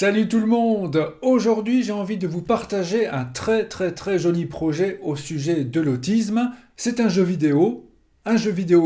Salut tout le monde! Aujourd'hui j'ai envie de vous partager un très joli projet au sujet de l'autisme. C'est un jeu vidéo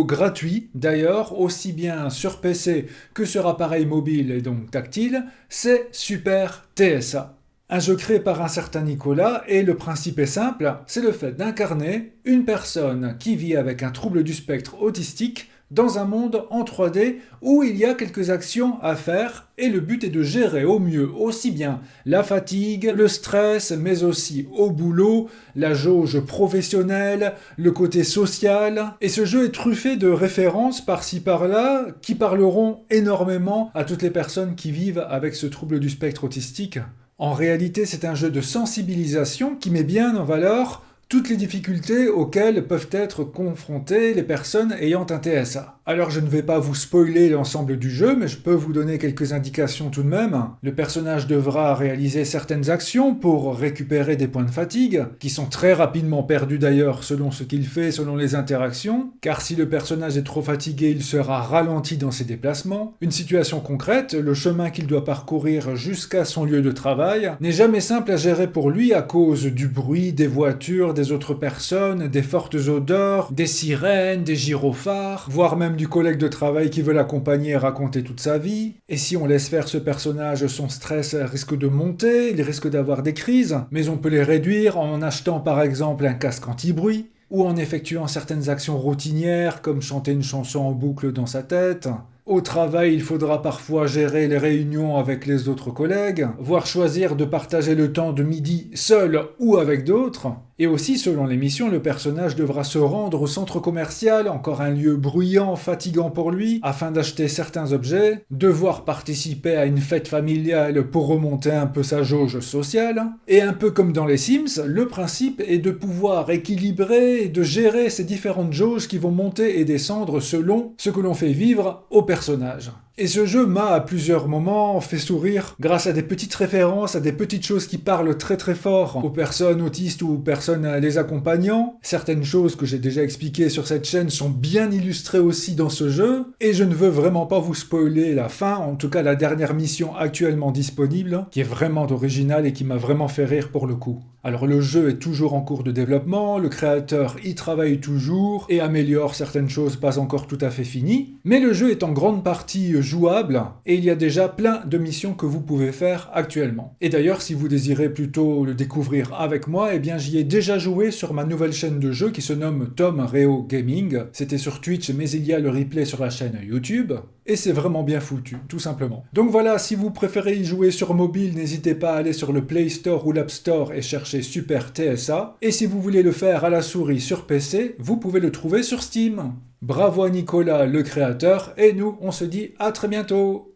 gratuit d'ailleurs, aussi bien sur PC que sur appareil mobile et donc tactile, c'est Super TSA. Un jeu créé par un certain Nicolas et le principe est simple, c'est le fait d'incarner une personne qui vit avec un trouble du spectre autistique dans un monde en 3D où il y a quelques actions à faire et le but est de gérer au mieux aussi bien la fatigue, le stress, mais aussi au boulot, la jauge professionnelle, le côté social. Et ce jeu est truffé de références par-ci par-là qui parleront énormément à toutes les personnes qui vivent avec ce trouble du spectre autistique. En réalité, c'est un jeu de sensibilisation qui met bien en valeur toutes les difficultés auxquelles peuvent être confrontées les personnes ayant un TSA. Alors je ne vais pas vous spoiler l'ensemble du jeu, mais je peux vous donner quelques indications tout de même. Le personnage devra réaliser certaines actions pour récupérer des points de fatigue, qui sont très rapidement perdus d'ailleurs selon ce qu'il fait, selon les interactions, car si le personnage est trop fatigué, il sera ralenti dans ses déplacements. Une situation concrète, le chemin qu'il doit parcourir jusqu'à son lieu de travail, n'est jamais simple à gérer pour lui à cause du bruit, des voitures, des autres personnes, des fortes odeurs, des sirènes, des gyrophares, voire même du collègue de travail qui veut l'accompagner et raconter toute sa vie. Et si on laisse faire ce personnage, son stress risque de monter, il risque d'avoir des crises, mais on peut les réduire en achetant par exemple un casque anti-bruit, ou en effectuant certaines actions routinières comme chanter une chanson en boucle dans sa tête. Au travail, il faudra parfois gérer les réunions avec les autres collègues, voire choisir de partager le temps de midi seul ou avec d'autres. Et aussi, selon les missions, le personnage devra se rendre au centre commercial, encore un lieu bruyant, fatigant pour lui, afin d'acheter certains objets, devoir participer à une fête familiale pour remonter un peu sa jauge sociale. Et un peu comme dans les Sims, le principe est de pouvoir équilibrer et de gérer ces différentes jauges qui vont monter et descendre selon ce que l'on fait vivre au personnage. Et ce jeu m'a à plusieurs moments fait sourire grâce à des petites références, à des petites choses qui parlent très fort aux personnes autistes ou aux personnes les accompagnant. Certaines choses que j'ai déjà expliquées sur cette chaîne sont bien illustrées aussi dans ce jeu, et je ne veux vraiment pas vous spoiler la fin, en tout cas la dernière mission actuellement disponible, qui est vraiment originale et qui m'a vraiment fait rire pour le coup. Alors le jeu est toujours en cours de développement, le créateur y travaille toujours et améliore certaines choses pas encore tout à fait finies, mais le jeu est en grande partie jouable et il y a déjà plein de missions que vous pouvez faire actuellement. Et d'ailleurs, si vous désirez plutôt le découvrir avec moi, eh bien j'y ai déjà joué sur ma nouvelle chaîne de jeu qui se nomme Tom Reo Gaming. C'était sur Twitch, mais il y a le replay sur la chaîne YouTube. Et c'est vraiment bien foutu, tout simplement. Donc voilà, si vous préférez y jouer sur mobile, n'hésitez pas à aller sur le Play Store ou l'App Store et chercher Super TSA. Et si vous voulez le faire à la souris sur PC, vous pouvez le trouver sur Steam. Bravo à Nicolas, le créateur, et nous, on se dit à très bientôt!